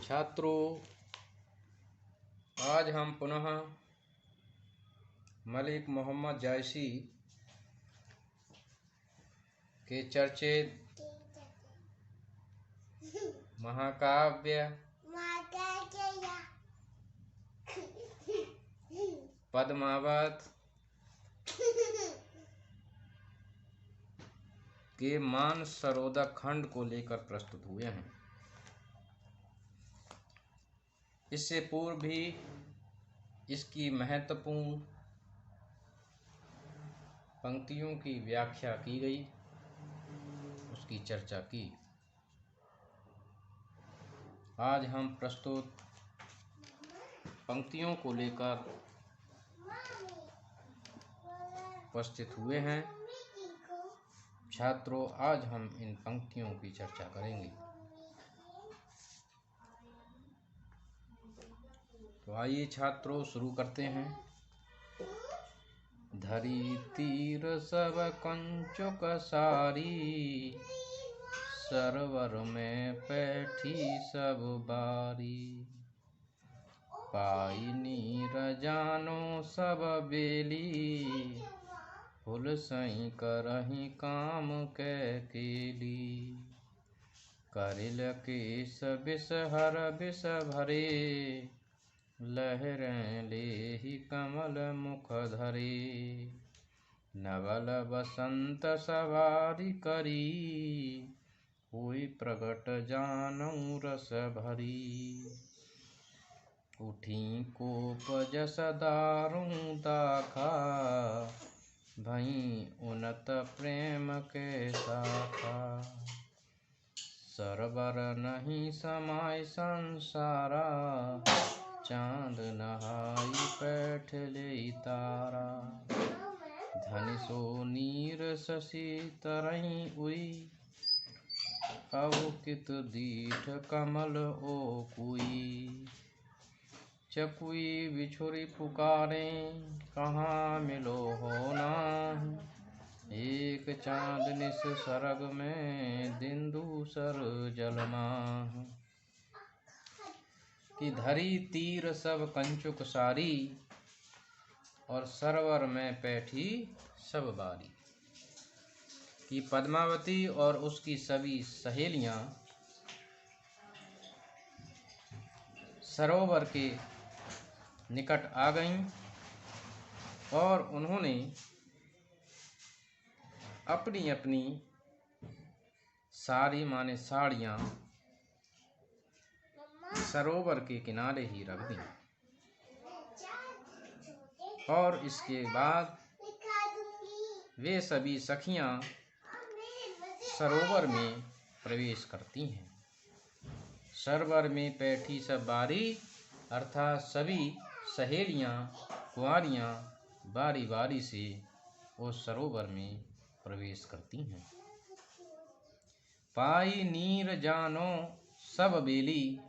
छात्रों, आज हम पुनः मलिक मोहम्मद जायसी के चर्चित महाकाव्य पद्मावत के मानसरोदक खंड को लेकर प्रस्तुत हुए हैं। इससे पूर्व भी इसकी महत्वपूर्ण पंक्तियों की व्याख्या की गई, उसकी चर्चा की। आज हम प्रस्तुत पंक्तियों को लेकर उपस्थित हुए हैं। छात्रों, आज हम इन पंक्तियों की चर्चा करेंगे। तो आइए छात्रों, शुरू करते हैं। धरी तीर सब कंचुक सारी, सरवर में पैठी सब बारी। पाई नीर जानो सब बेली, फुल सई करही काम के केली। करिल केस बिस हर बिस भरे, लहरें लेहि कमल मुख धरे। नवल बसंत सवारी करी, हुई प्रगट जानऊ रस भरी। उठी कोप जस दारुं दाखा, भई उन्नत प्रेम के शाखा। सरवर नहीं समाय संसारा, चांद नहाई पैठ ले तारा। धनि सो नीर शशि तरही उई, अवकित दीठ कमल ओ कुई। चकुई बिछुरी पुकारे, कहाँ मिलो हो नाहि। एक चाँद निस सरग में, दिन दूसर जलमाह। कि धरी तीर सब कंचुक सारी, और सरवर में पैठी सब बारी। कि पद्मावती और उसकी सभी सहेलियां सरोवर के निकट आ गईं और उन्होंने अपनी अपनी सारी माने साड़ियां सरोवर के किनारे ही रख दी। और इसके बाद वे सभी सखियां सरोवर में प्रवेश करती हैं। सरोवर में पैठी सब बारी अर्थात सभी सहेलियां कुंवारियां बारी बारी से उस सरोवर में प्रवेश करती हैं। पाई नीर जानो सब बेली,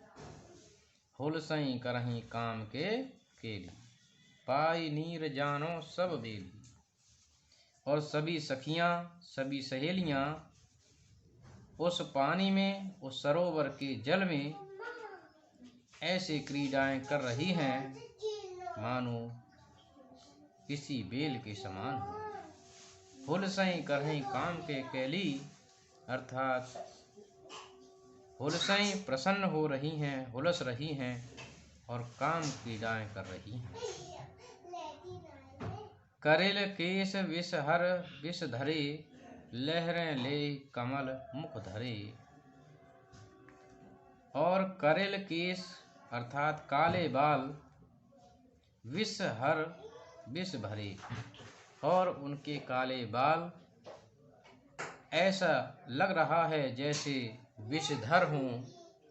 हुलसई करही काम के केली। पाई नीर जानो सब बेली, और सभी सखियां सभी सहेलियां उस पानी में, उस सरोवर के जल में ऐसे क्रीडाएं कर रही हैं मानो किसी बेल के समान हो। हुलसई करही काम के केली अर्थात हुलसई प्रसन्न हो रही हैं, हुलस रही हैं और काम क्रीडाएं कर रही हैं। करेल केश विष हर विष धरे, लहरें ले कमल मुख धरे। और करेल केश अर्थात काले बाल, विष हर विष भरे, और उनके काले बाल ऐसा लग रहा है जैसे विषधर हों,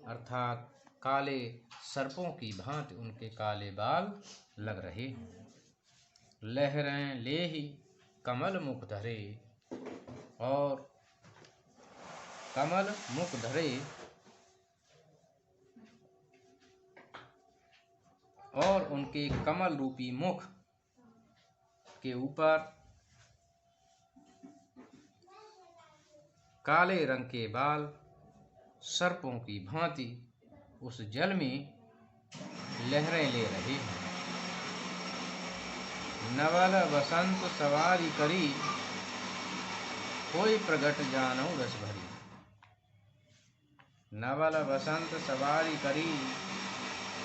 अर्थात काले सर्पों की भांति उनके काले बाल लग रहे हैं। लहरें लेहि कमल मुख धरे, और कमल मुख धरे, और उनके कमल रूपी मुख के ऊपर काले रंग के बाल सर्पों की भांति उस जल में लहरें ले रहे हैं। नवल बसंत सवारी करी, कोई प्रगट जानो रस भरी। नवल बसंत सवारी करी,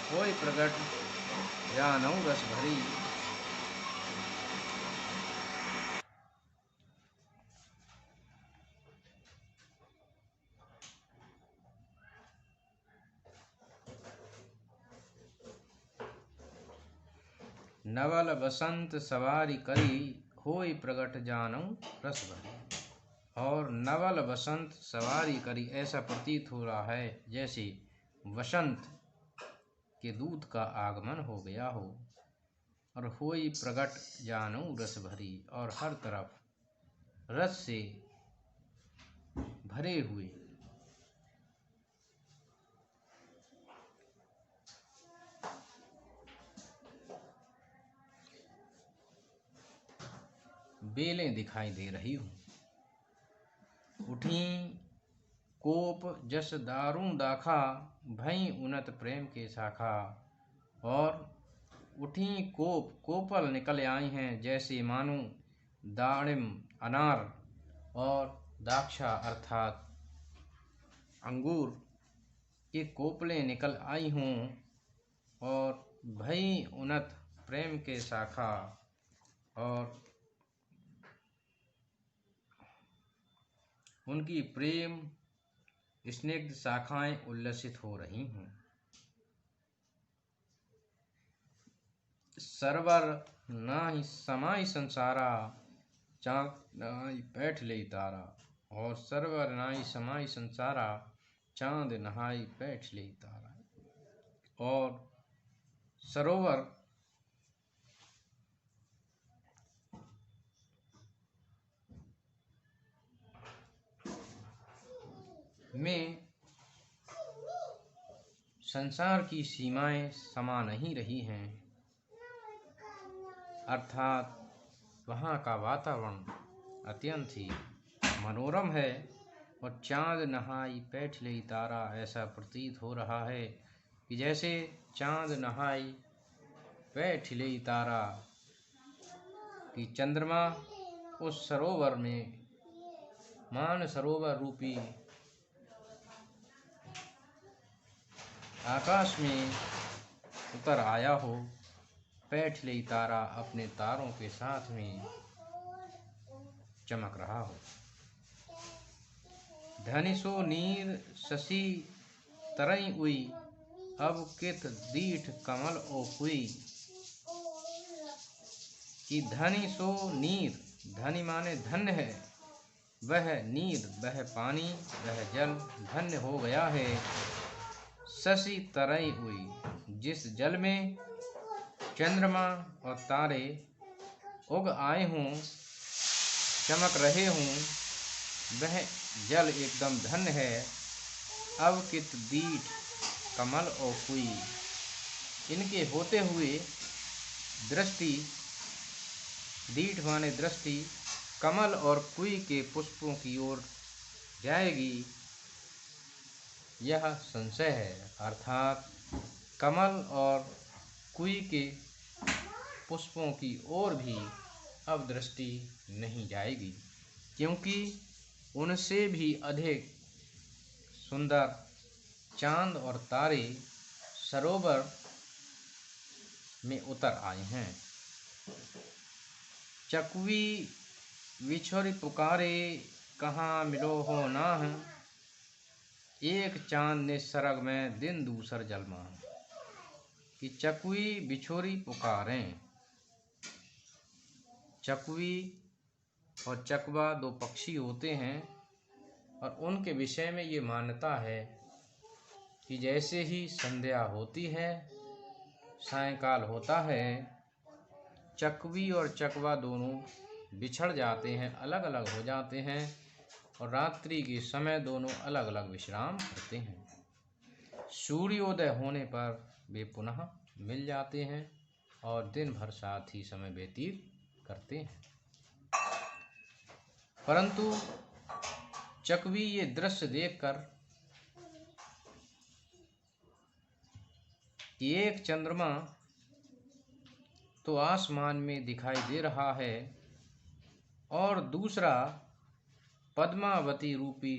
कोई प्रगट जानो रस भरी। नवल बसंत सवारी करी, होई प्रगट जानऊ रस भरी। और नवल बसंत सवारी करी, ऐसा प्रतीत हो रहा है जैसे वसंत के दूत का आगमन हो गया हो। और होई प्रगट जानऊ रस भरी, और हर तरफ रस से भरे हुए बेलें दिखाई दे रही हूँ। उठी कोप जस दारू दाखा, भई उन्नत प्रेम के शाखा। और उठी कोप, कोपल निकल आई हैं जैसे मानो दाड़िम अनार और दाक्षा अर्थात अंगूर के कोपलें निकल आई हों। और भई उन्नत प्रेम के शाखा, और उनकी प्रेम स्निग्ध शाखाएं उल्लसित हो रही हूँ। सरवर नाहि समाई संसारा, चाँद नहाई पैठ ले तारा। और सरवर नाहि समाई संसारा, चाँद नहाई पैठ ले तारा। और सरोवर में संसार की सीमाएं समा नहीं रही हैं, अर्थात वहाँ का वातावरण अत्यंत ही मनोरम है। और चाँद नहाई पैठ ले तारा, ऐसा प्रतीत हो रहा है कि जैसे चाँद नहाई पैठ ले तारा कि चंद्रमा उस सरोवर में, मान सरोवर रूपी आकाश में उतर आया हो। पैठ ले तारा अपने तारों के साथ में चमक रहा हो। धनिसो नीर शशि तरई उई, अब कित दीठ कमल ओ हुई। कि धनी सो नीर, धनी माने धन्य है, वह नीर वह पानी वह जल धन्य हो गया है। शशि तरई हुई, जिस जल में चंद्रमा और तारे उग आए हों, चमक रहे हों, वह जल एकदम धन्य है। अब कित दीठ कमल और कुई, इनके होते हुए दृष्टि, दीठ माने दृष्टि, कमल और कुई के पुष्पों की ओर जाएगी, यह संशय है। अर्थात कमल और कुई के पुष्पों की ओर भी अब दृष्टि नहीं जाएगी, क्योंकि उनसे भी अधिक सुंदर चांद और तारे सरोवर में उतर आए हैं। चकवी विछोरी पुकारे, कहाँ मिलो हो नाह। एक चांद ने सरग में दिन दूसर जलमा। कि चकवी बिछोरी पुकारें। चकवी और चकवा दो पक्षी होते हैं, और उनके विषय में ये मान्यता है कि जैसे ही संध्या होती है, सायंकाल होता है, चकवी और चकवा दोनों बिछड़ जाते हैं, अलग अलग हो जाते हैं, और रात्रि के समय दोनों अलग अलग विश्राम करते हैं। सूर्योदय होने पर वे पुनः मिल जाते हैं और दिन भर साथ ही समय व्यतीत करते हैं। परंतु चकवी ये दृश्य देखकर एक चंद्रमा तो आसमान में दिखाई दे रहा है और दूसरा पद्मावती रूपी